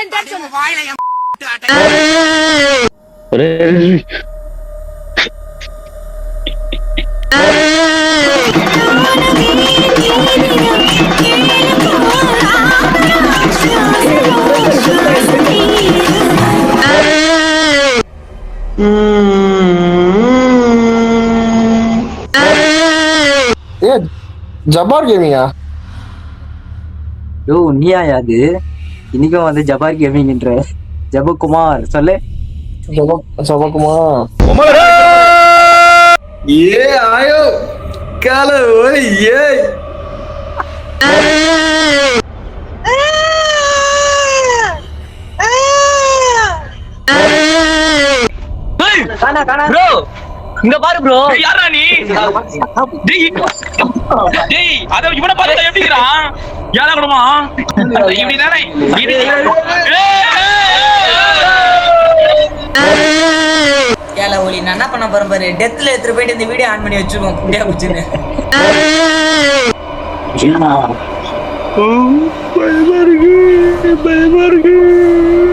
Centre சொல்லு. ஜபார் கேமிங்கா? யோ நீயா அது? இன்னைக்கும் வந்து ஜபார் கேமிங்ன்ற ஜபகுமார் சொல்லு. ஜபகுமார் ये आयो कालो ओए ये காணா காணா ப்ரோ இங்க பாரு ப்ரோ. யாரா நீ? டேய் டேய் அத இவன பாருடா எப்படிங்கறான்? யாரா குடுமா? இப்படி தானே ஏல ஒலி நான் என்ன பண்ண போறேன் பாரு. டெத்ல எடுத்து போயிட்டு இந்த வீடியோ ஆன் பண்ணி வச்சிருக்கோம் குட்டியா குச்சின்னு. பயமா இருக்கு.